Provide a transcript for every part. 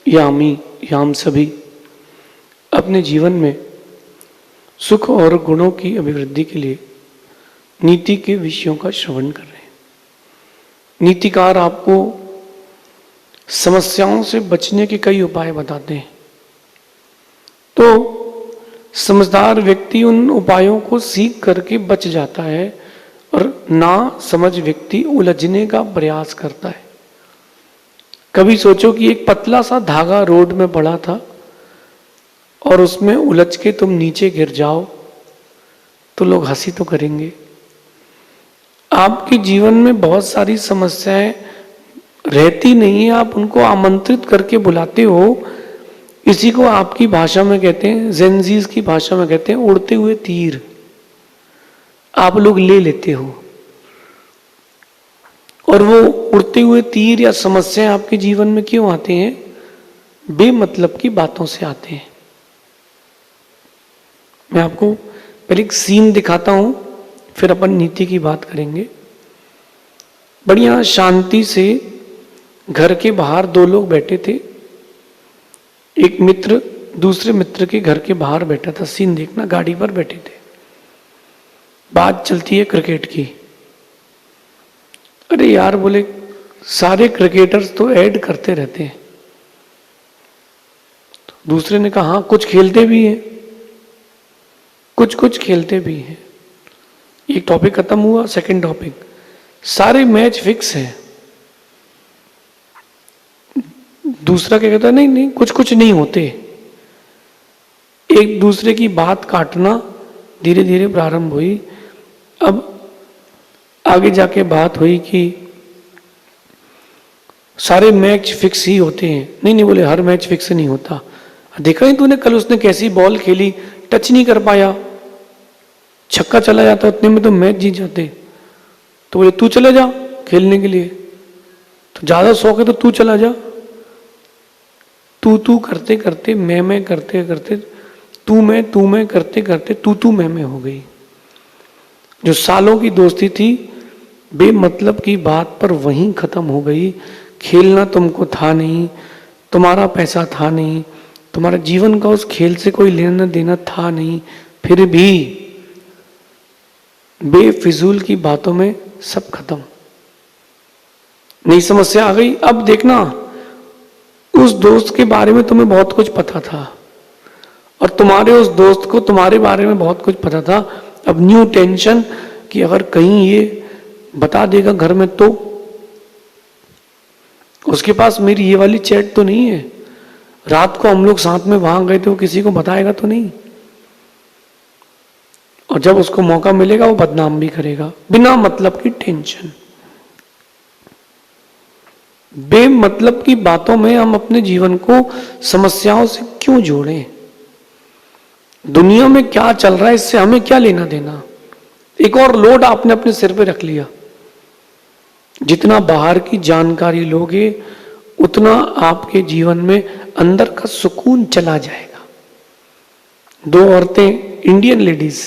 या हम सभी अपने जीवन में सुख और गुणों की अभिवृद्धि के लिए नीति के विषयों का श्रवण कर रहे हैं। नीतिकार आपको समस्याओं से बचने के कई उपाय बताते हैं, तो समझदार व्यक्ति उन उपायों को सीख करके बच जाता है और ना समझ व्यक्ति उलझने का प्रयास करता है। कभी सोचो कि एक पतला सा धागा रोड में पड़ा था और उसमें उलझ के तुम नीचे गिर जाओ तो लोग हंसी तो करेंगे। आपके जीवन में बहुत सारी समस्याएं रहती नहीं है, आप उनको आमंत्रित करके बुलाते हो। इसी को आपकी भाषा में कहते हैं, जेनजीज की भाषा में कहते हैं उड़ते हुए तीर। आप लोग ले लेते हो और वो उड़ते हुए तीर या समस्याएं आपके जीवन में क्यों आते हैं? बेमतलब की बातों से आते हैं। मैं आपको पहले एक सीन दिखाता हूं, फिर अपन नीति की बात करेंगे। बढ़िया शांति से घर के बाहर दो लोग बैठे थे। एक मित्र दूसरे मित्र के घर के बाहर बैठा था। सीन देखना, गाड़ी पर बैठे थे। बात चलती है क्रिकेट की। अरे यार, बोले सारे क्रिकेटर्स तो ऐड करते रहते हैं। तो दूसरे ने कहा हाँ, कुछ खेलते भी हैं, कुछ खेलते भी हैं। एक टॉपिक खत्म हुआ। सेकंड टॉपिक, सारे मैच फिक्स हैं। दूसरा क्या कहता है, नहीं नहीं, कुछ नहीं होते। एक दूसरे की बात काटना धीरे धीरे प्रारंभ हुई। अब आगे जाके बात हुई कि सारे मैच फिक्स ही होते हैं। नहीं, बोले हर मैच फिक्स नहीं होता। देखा ही तूने कल उसने कैसी बॉल खेली, टच नहीं कर पाया, छक्का चला जाता, उतने में तो मैच जीत जाते। तो बोले तू चले जा खेलने के लिए, तो ज्यादा शौक है तो तू चला जा। तू करते करते, मैं करते करते, तू मैं करते करते तू मैं हो गई। जो सालों की दोस्ती थी बेमतलब की बात पर वहीं खत्म हो गई। खेलना तुमको था नहीं, तुम्हारा पैसा था नहीं, तुम्हारा जीवन का उस खेल से कोई लेना देना था नहीं, फिर भी बेफिजूल की बातों में सब खत्म। नई समस्या आ गई। अब देखना, उस दोस्त के बारे में तुम्हें बहुत कुछ पता था और तुम्हारे उस दोस्त को तुम्हारे बारे में बहुत कुछ पता था। अब न्यू टेंशन कि अगर कहीं ये बता देगा घर में तो उसके पास मेरी ये वाली चैट तो नहीं है, रात को हम लोग साथ में वहां गए थे, वो किसी को बताएगा तो नहीं, और जब उसको मौका मिलेगा वो बदनाम भी करेगा। बिना मतलब की टेंशन, बेमतलब की बातों में हम अपने जीवन को समस्याओं से क्यों जोड़ें? दुनिया में क्या चल रहा है इससे हमें क्या लेना देना? एक और लोड आपने अपने सिर पे रख लिया। जितना बाहर की जानकारी लोगे उतना आपके जीवन में अंदर का सुकून चला जाएगा। दो औरतें, इंडियन लेडीज,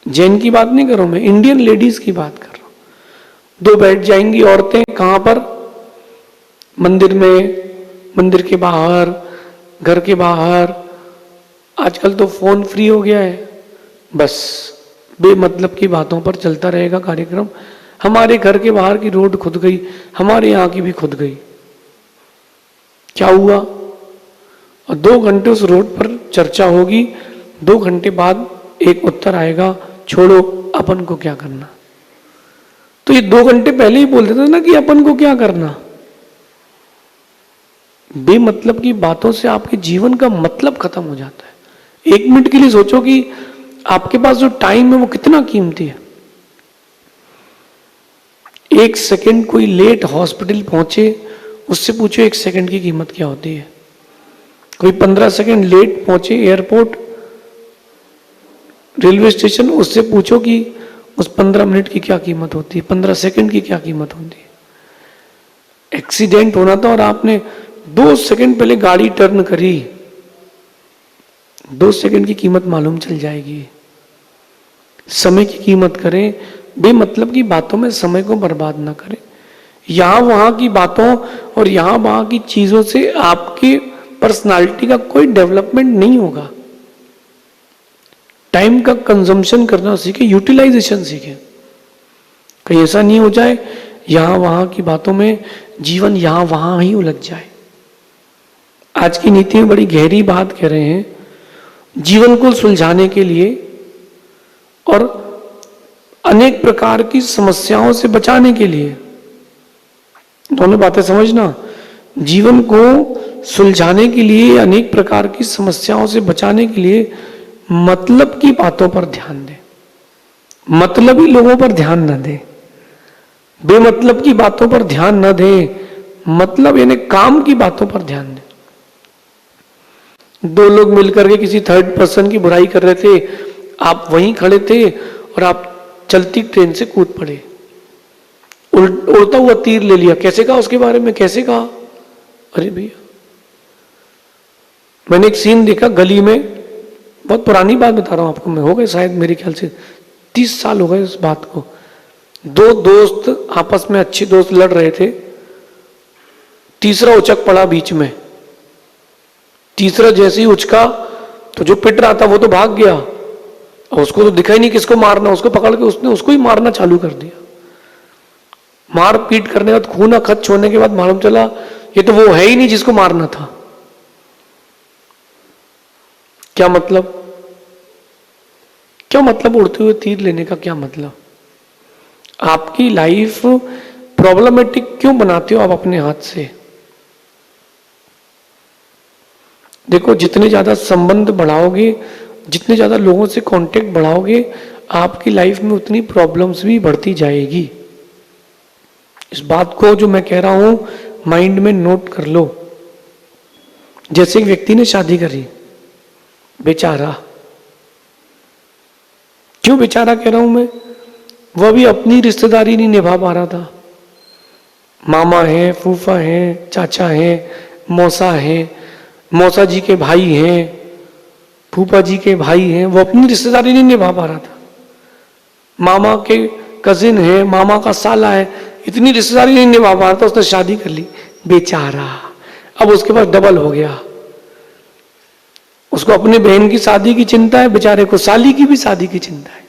जैन की बात नहीं कर रहा हूं मैं, इंडियन लेडीज की बात कर रहा हूं। दो बैठ जाएंगी औरतें, कहां पर? मंदिर में, मंदिर के बाहर, घर के बाहर। आजकल तो फोन फ्री हो गया है, बस बेमतलब की बातों पर चलता रहेगा कार्यक्रम। हमारे घर के बाहर की रोड खुद गई, हमारे यहां की भी खुद गई। क्या हुआ? और 2 घंटे उस रोड पर चर्चा होगी। 2 घंटे बाद एक उत्तर आएगा, छोड़ो अपन को क्या करना। तो ये 2 घंटे पहले ही बोल देते ना कि अपन को क्या करना। बेमतलब की बातों से आपके जीवन का मतलब खत्म हो जाता है। 1 मिनट के लिए सोचो कि आपके पास जो टाइम है वो कितना कीमती है। 1 सेकंड कोई लेट हॉस्पिटल पहुंचे, उससे पूछो 1 सेकंड की कीमत क्या होती है। कोई 15 सेकंड लेट पहुंचे एयरपोर्ट, रेलवे स्टेशन, उससे पूछो कि उस 15 मिनट की क्या कीमत होती है, 15 सेकंड की क्या कीमत होती है। एक्सीडेंट होना था और आपने 2 सेकंड पहले गाड़ी टर्न करी, 2 सेकंड की कीमत मालूम चल जाएगी। समय की कीमत करें, बेमतलब की बातों में समय को बर्बाद ना करें। यहां वहां की बातों और यहां वहां की चीजों से आपकी पर्सनालिटी का कोई डेवलपमेंट नहीं होगा। टाइम का कंजम्पशन करना सीखे, यूटिलाइजेशन सीखे। कहीं ऐसा नहीं हो जाए यहां वहां की बातों में जीवन यहां वहां ही उलझ जाए। आज की नीति में बड़ी गहरी बात कह रहे हैं, जीवन को सुलझाने के लिए और अनेक प्रकार की समस्याओं से बचाने के लिए। दोनों बातें समझना, जीवन को सुलझाने के लिए, अनेक प्रकार की समस्याओं से बचाने के लिए मतलब की बातों पर ध्यान दें, मतलबी लोगों पर ध्यान न दें, बेमतलब की बातों पर ध्यान न दें, मतलब यानी काम की बातों पर ध्यान दें। दो लोग मिलकर के किसी थर्ड पर्सन की बुराई कर रहे थे, आप वहीं खड़े थे और आप चलती ट्रेन से कूद पड़े, उड़ता हुआ तीर ले लिया। कैसे कहा उसके बारे में, कैसे कहा? अरे भैया, मैंने एक सीन देखा गली में, बहुत पुरानी बात बता रहा हूं आपको मैं, हो गए शायद मेरे ख्याल से 30 साल हो गए उस बात को। दो दोस्त आपस में, अच्छे दोस्त लड़ रहे थे, तीसरा उचक पड़ा बीच में। तीसरा जैसे ही उचका तो जो पिट रहा था वो तो भाग गया, और उसको तो दिखा ही नहीं किसको मारना, उसको पकड़ के उसने उसको ही मारना चालू कर दिया। मार पीट करने के बाद, खून खत छोड़ने के बाद मालूम चला ये तो वो है ही नहीं जिसको मारना था। क्या मतलब? क्या मतलब उड़ते हुए तीर लेने का? क्या मतलब? आपकी लाइफ प्रॉब्लमेटिक क्यों बनाते हो आप अपने हाथ से? देखो, जितने ज्यादा संबंध बढ़ाओगे, जितने ज्यादा लोगों से कांटेक्ट बढ़ाओगे, आपकी लाइफ में उतनी प्रॉब्लम्स भी बढ़ती जाएगी। इस बात को जो मैं कह रहा हूं माइंड में नोट कर लो। जैसे एक व्यक्ति ने शादी करी, बेचारा, क्यों बेचारा कह रहा हूं मैं? वह भी अपनी रिश्तेदारी नहीं निभा पा रहा था। मामा है, फूफा है, चाचा है, मौसा है, मौसा जी के भाई हैं, फूफा जी के भाई हैं, वो अपनी रिश्तेदारी नहीं निभा पा रहा था। मामा के कजिन है, मामा का साला है, इतनी रिश्तेदारी नहीं निभा पा रहा था, उसने शादी कर ली, बेचारा। अब उसके पास डबल हो गया, उसको अपने बहन की शादी की चिंता है, बेचारे को साली की भी शादी की चिंता है।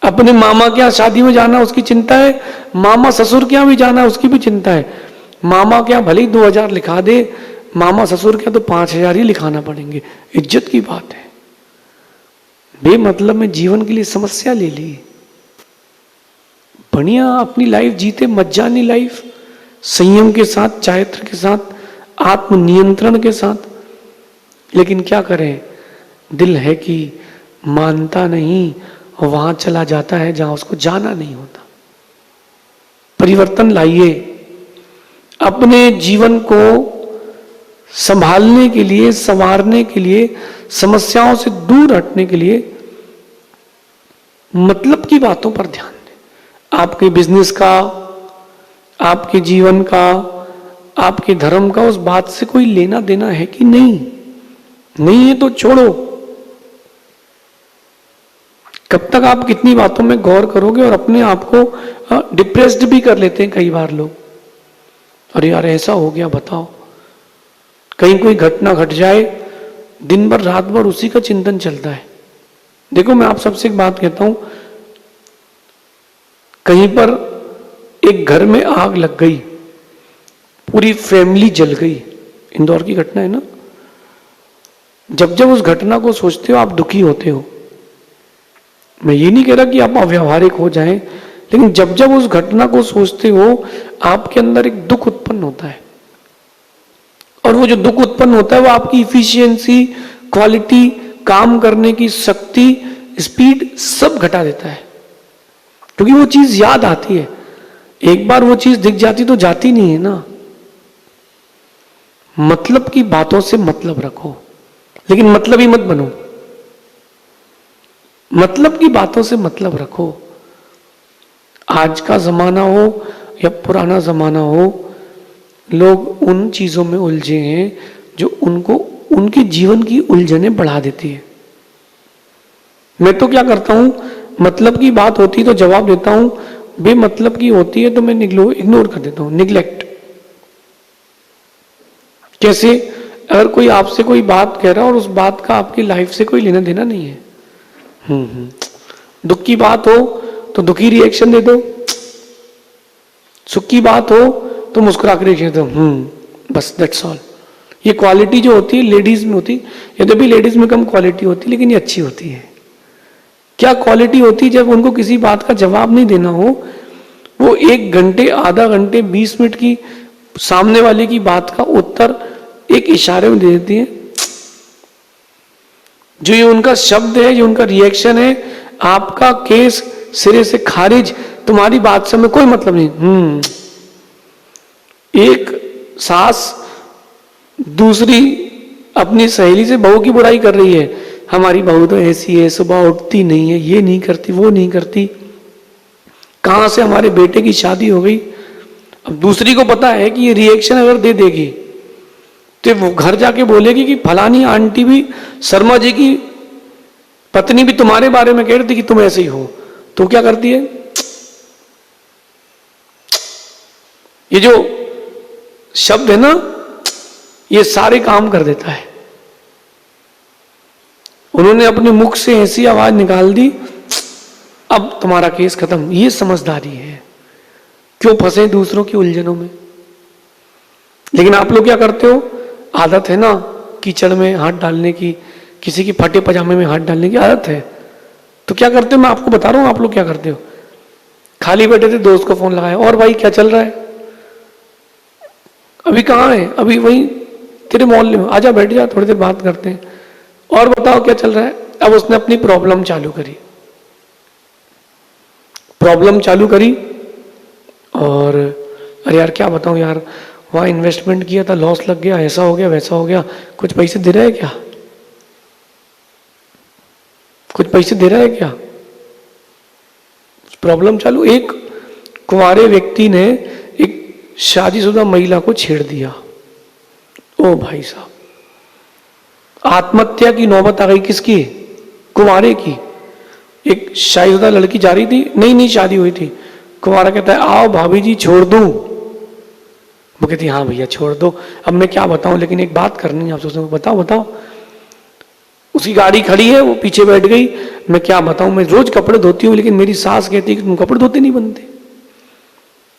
अपने मामा के यहाँ शादी में जाना उसकी चिंता है, मामा ससुर के यहाँ भी जाना उसकी भी चिंता है। मामा के यहाँ भले ही 2000 लिखा दे, मामा ससुर के यहाँ तो 5000 ही लिखाना पड़ेंगे। इज्जत की बात है। बेमतलब में जीवन के लिए समस्या ले ली। बढ़िया अपनी लाइफ जीते, मज्जानी लाइफ, संयम के साथ, चारित्र के साथ, आत्मनियंत्रण के साथ। लेकिन क्या करें, दिल है कि मानता नहीं और वहां चला जाता है जहां उसको जाना नहीं होता। परिवर्तन लाइए। अपने जीवन को संभालने के लिए, संवारने के लिए, समस्याओं से दूर हटने के लिए मतलब की बातों पर ध्यान दें। आपके बिजनेस का, आपके जीवन का, आपके धर्म का उस बात से कोई लेना देना है कि नहीं? नहीं है तो छोड़ो। कब तक आप कितनी बातों में गौर करोगे? और अपने आप को डिप्रेस्ड भी कर लेते हैं कई बार लोग। अरे यार ऐसा हो गया, बताओ, कहीं कोई घटना घट जाए, दिन भर रात भर उसी का चिंतन चलता है। देखो, मैं आप सबसे एक बात कहता हूं, कहीं पर एक घर में आग लग गई, पूरी फैमिली जल गई, इंदौर की घटना है ना। जब जब उस घटना को सोचते हो आप दुखी होते हो। मैं ये नहीं कह रहा कि आप अव्यावहारिक हो जाएं, लेकिन जब जब उस घटना को सोचते हो आपके अंदर एक दुख उत्पन्न होता है। और वो जो दुख उत्पन्न होता है वो आपकी इफिशियंसी, क्वालिटी, काम करने की शक्ति, स्पीड सब घटा देता है। क्योंकि वो चीज याद आती है। एक बार वो चीज दिख जाती तो जाती नहीं है ना। मतलब की बातों से मतलब रखो, लेकिन मतलब ही मत बनो। मतलब की बातों से मतलब रखो। आज का जमाना हो या पुराना जमाना हो, लोग उन चीजों में उलझे हैं जो उनको, उनके जीवन की उलझनें बढ़ा देती है। मैं तो क्या करता हूं, मतलब की बात होती तो जवाब देता हूं, बेमतलब की होती है तो मैं इग्नोर कर देता हूं, निग्लेक्ट। कैसे? अगर कोई आपसे कोई बात कह रहा है और उस बात का आपकी लाइफ से कोई लेना देना नहीं है, दुख की बात हो तो दुखी रिएक्शन दे दो, सुख की बात हो तो मुस्कुरा कर रिएक्शन दे दो, बस दैट्स ऑल। ये क्वालिटी जो होती है लेडीज में होती है, यद्यपि लेडीज में कम क्वालिटी होती है लेकिन ये अच्छी होती है। क्या क्वालिटी होती है? जब उनको किसी बात का जवाब नहीं देना हो, वो 1 घंटे, आधा घंटे, 20 मिनट की सामने वाले की बात का उत्तर एक इशारे में दे देती है। जो ये उनका शब्द है, जो उनका रिएक्शन है, आपका केस सिरे से खारिज, तुम्हारी बात से हमें कोई मतलब नहीं। एक सास दूसरी अपनी सहेली से बहू की बुराई कर रही है, हमारी बहू तो ऐसी है, सुबह उठती नहीं है, ये नहीं करती, वो नहीं करती, कहां से हमारे बेटे की शादी हो गई। अब दूसरी को पता है कि ये रिएक्शन अगर दे देगी तो वो घर जाके बोलेगी कि फलानी आंटी भी, शर्मा जी की पत्नी भी तुम्हारे बारे में कह रही थी कि तुम ऐसे ही हो। तो क्या करती है? ये जो शब्द है ना, ये सारे काम कर देता है। उन्होंने अपने मुख से ऐसी आवाज निकाल दी, अब तुम्हारा केस खत्म। ये समझदारी है। क्यों फंसे दूसरों की उलझनों में? लेकिन आप लोग क्या करते हो? आदत है ना कीचड़ में हाथ डालने की, किसी की फटे पजामे में हाथ डालने की आदत है। तो क्या करते हो? मैं आपको बता रहा हूं आप लोग क्या करते हो। खाली बैठे थे, दोस्त को फोन लगाया, और भाई क्या चल रहा है? अभी कहाँ है? अभी वहीं तेरे मोहल्ले में, आजा बैठ जा, थोड़ी देर बात करते हैं। और बताओ क्या चल रहा है? अब उसने अपनी प्रॉब्लम चालू करी, और अरे यार क्या बताऊं यार, वहां इन्वेस्टमेंट किया था, लॉस लग गया, ऐसा हो गया, वैसा हो गया, कुछ पैसे दे रहा है क्या? कुछ पैसे दे रहा है क्या? प्रॉब्लम चालू। एक कुंवारे व्यक्ति ने एक शादीशुदा महिला को छेड़ दिया। ओ भाई साहब, आत्महत्या की नौबत आ गई। किसकी? कुंवारे की। एक शादीशुदा लड़की जा रही थी, नई शादी हुई थी। कुंवारा कहता है आओ भाभी जी छोड़ दूं। वो कहती हाँ भैया छोड़ दो। अब मैं क्या बताऊं, लेकिन एक बात करनी है आप सोचते, बताओ। उसकी गाड़ी खड़ी है, वो पीछे बैठ गई। मैं क्या बताऊं, मैं रोज कपड़े धोती हूँ, लेकिन मेरी सास कहती है कि तुम कपड़े धोते नहीं बनते।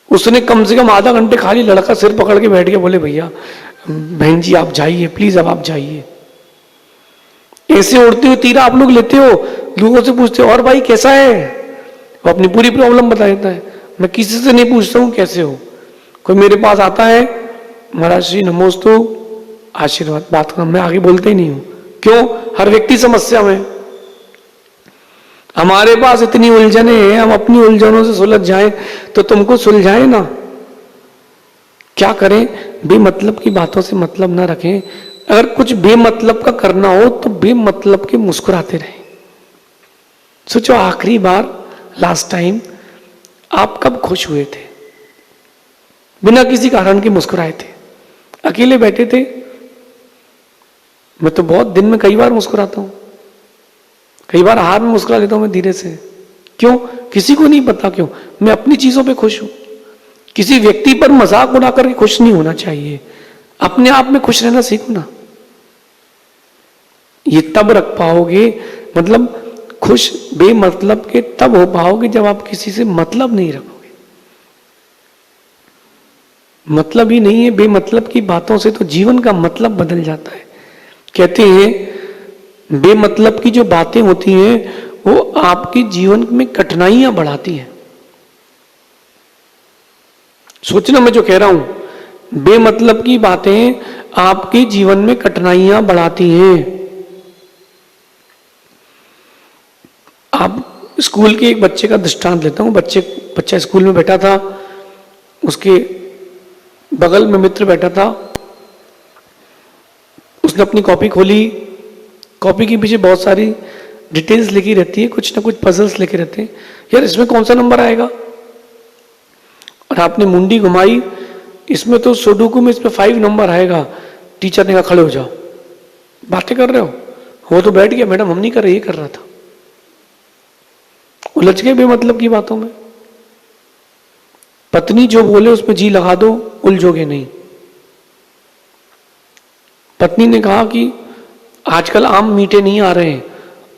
उसने कम से कम आधा घंटे खाली लड़का सिर पकड़ के बैठ के बोले भैया बहन जी आप जाइए प्लीज, अब आप जाइए। ऐसे उड़ते हुए तीर आप लोग लेते हो, लोगों से पूछते हो और भाई कैसा है, वो अपनी पूरी प्रॉब्लम बता देता है। मैं किसी से नहीं पूछता हूं कैसे हो। कोई मेरे पास आता है महाराज श्री नमोस्तु आशीर्वाद, बात का मैं आगे बोलते ही नहीं हूं। क्यों? हर व्यक्ति समस्या में। हमारे पास इतनी उलझने हैं, हम अपनी उलझनों से सुलझ जाएं तो तुमको सुलझाए ना। क्या करें? बेमतलब की बातों से मतलब ना रखें। अगर कुछ बेमतलब का करना हो तो बेमतलब के मुस्कुराते रहें। सोचो आखिरी बार, लास्ट टाइम आप कब खुश हुए थे, बिना किसी कारण के मुस्कुराए थे, अकेले बैठे थे? मैं तो बहुत दिन में कई बार मुस्कुराता हूं, कई बार हाथ में मुस्कुरा लेता हूं मैं धीरे से। क्यों? किसी को नहीं पता क्यों। मैं अपनी चीजों पे खुश हूं। किसी व्यक्ति पर मजाक उड़ा करके खुश नहीं होना चाहिए। अपने आप में खुश रहना सीखो ना। ये तब रख पाओगे, मतलब खुश बेमतलब के तब हो पाओगे जब आप किसी से मतलब नहीं रखोगे। मतलब ही नहीं है, बेमतलब की बातों से तो जीवन का मतलब बदल जाता है। कहते हैं बेमतलब की जो बातें होती हैं वो आपके जीवन में कठिनाइयां बढ़ाती हैं। सोचना मैं जो कह रहा हूं, बेमतलब की बातें आपके जीवन में कठिनाइयां बढ़ाती हैं। आप स्कूल के एक बच्चे का दृष्टांत लेता हूं। बच्चा स्कूल में बैठा था, उसके बगल में मित्र बैठा था। उसने अपनी कॉपी खोली, कॉपी के पीछे बहुत सारी डिटेल्स लिखी रहती है, कुछ ना कुछ पजल्स लिखे रहते हैं। यार इसमें कौन सा नंबर आएगा? और आपने मुंडी घुमाई, इसमें तो सुडोकू में इसमें 5 नंबर आएगा। टीचर ने कहा खड़े हो जाओ, बातें कर रहे हो। वो तो बैठ गया, मैडम हम नहीं कर रहे, ये कर रहा था। उलझ गए बेमतलब की बातों में। पत्नी जो बोले उसमें जी लगा दो, उलझोगे नहीं। पत्नी ने कहा कि आजकल आम मीठे नहीं आ रहे हैं,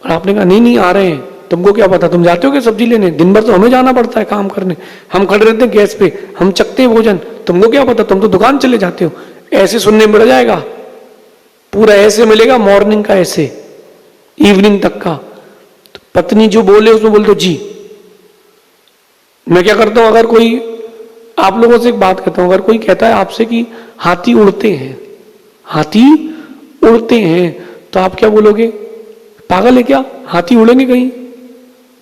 और आपने कहा नहीं नहीं आ रहे हैं, तुमको क्या पता, तुम जाते हो क्या सब्जी लेने, दिन भर तो हमें जाना पड़ता है काम करने, हम खड़े रहते हैं गैस पे, हम चखते हैं भोजन, तुमको क्या पता, तुम तो दुकान चले जाते हो। ऐसे सुनने मिल जाएगा, पूरा ऐसे मिलेगा, मॉर्निंग का ऐसे इवनिंग तक का। तो पत्नी जो बोले उसमें बोल दो जी। मैं क्या करता हूं, अगर कोई, आप लोगों से एक बात कहता हूं, अगर कोई कहता है आपसे कि हाथी उड़ते हैं, हाथी उड़ते हैं, तो आप क्या बोलोगे, पागल है क्या, हाथी उड़ेंगे कहीं?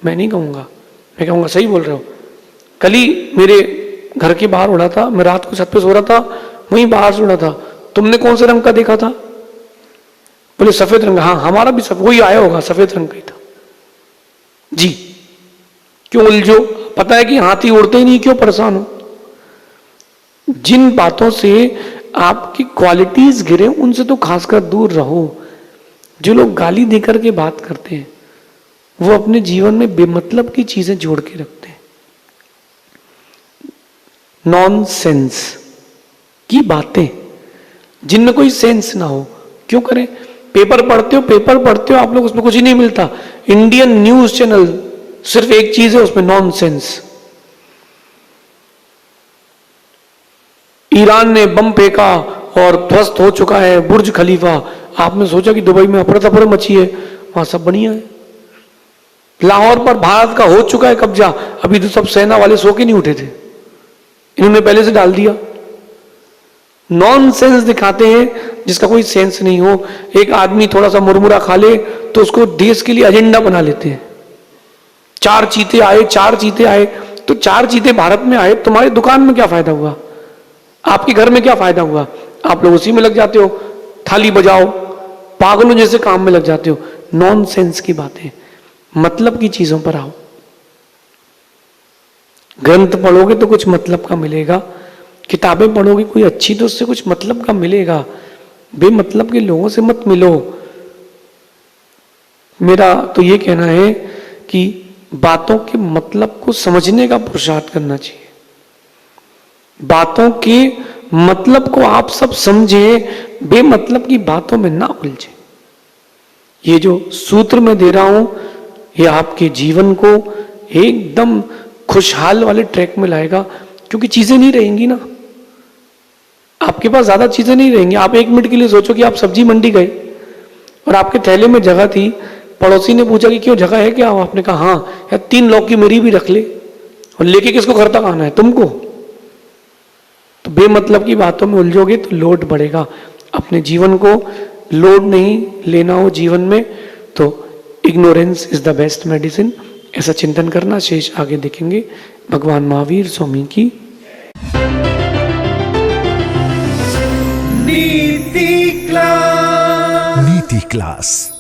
मैं नहीं कहूंगा, मैं कहूंगा सही बोल रहे हो। कल ही मेरे घर के बाहर उड़ा था, मैं रात को छत पे सो रहा था, वहीं बाहर से उड़ा था। तुमने कौन से रंग का देखा था? बोले सफेद रंग। हाँ हमारा भी सब वही आया होगा, सफेद रंग का ही था जी। क्यों उलझो, पता है कि हाथी उड़ते ही नहीं, क्यों परेशान हो? जिन बातों से आपकी क्वालिटीज गिरे उनसे तो खासकर दूर रहो। जो लोग गाली देकर के बात करते हैं वो अपने जीवन में बेमतलब की चीजें जोड़ के रखते हैं, नॉनसेंस की बातें जिनमें कोई सेंस ना हो। क्यों करें? पेपर पढ़ते हो आप लोग, उसमें कुछ ही नहीं मिलता। इंडियन न्यूज चैनल सिर्फ एक चीज है उसमें, नॉनसेंस। ईरान ने बम फेंका और ध्वस्त हो चुका है बुर्ज खलीफा। आपने सोचा कि दुबई में अफरा तफरा मची है, वहां सब बढ़िया है। लाहौर पर भारत का हो चुका है कब्जा, अभी तो सब सेना वाले सो के नहीं उठे थे, इन्होंने पहले से डाल दिया। नॉनसेंस दिखाते हैं जिसका कोई सेंस नहीं हो। एक आदमी थोड़ा सा मुरमुरा खा ले तो उसको देश के लिए एजेंडा बना लेते हैं। 4 चीते आए, तो 4 चीते भारत में आए, तुम्हारी दुकान में क्या फायदा हुआ, आपके घर में क्या फायदा हुआ? आप लोग उसी में लग जाते हो, थाली बजाओ, पागलों जैसे काम में लग जाते हो। नॉनसेंस की बातें, मतलब की चीजों पर आओ। ग्रंथ पढ़ोगे तो कुछ मतलब का मिलेगा, किताबें पढ़ोगे कोई अच्छी तो उससे कुछ मतलब का मिलेगा। बेमतलब के लोगों से मत मिलो। मेरा तो ये कहना है कि बातों के मतलब को समझने का पुरुषार्थ करना चाहिए। बातों के मतलब को आप सब समझें, बेमतलब की बातों में ना उलझे। ये जो सूत्र मैं दे रहा हूं ये आपके जीवन को एकदम खुशहाल वाले ट्रैक में लाएगा, क्योंकि चीजें नहीं रहेंगी ना, आपके पास ज्यादा चीजें नहीं रहेंगी। आप 1 मिनट के लिए सोचो कि आप सब्जी मंडी गए और आपके थैले में जगह थी, पड़ोसी ने पूछा कि क्यों जगह है क्या? आपने कहा हाँ, या 3 लौकी मेरी भी रख ले, और लेके किसको घर तक आना है? तुमको। तो बेमतलब की बातों में उलझोगे तो लोड बढ़ेगा। अपने जीवन को लोड नहीं लेना हो जीवन में तो ignorance is the best medicine, ऐसा चिंतन करना। शेष आगे देखेंगे। भगवान महावीर स्वामी की नीति क्लास।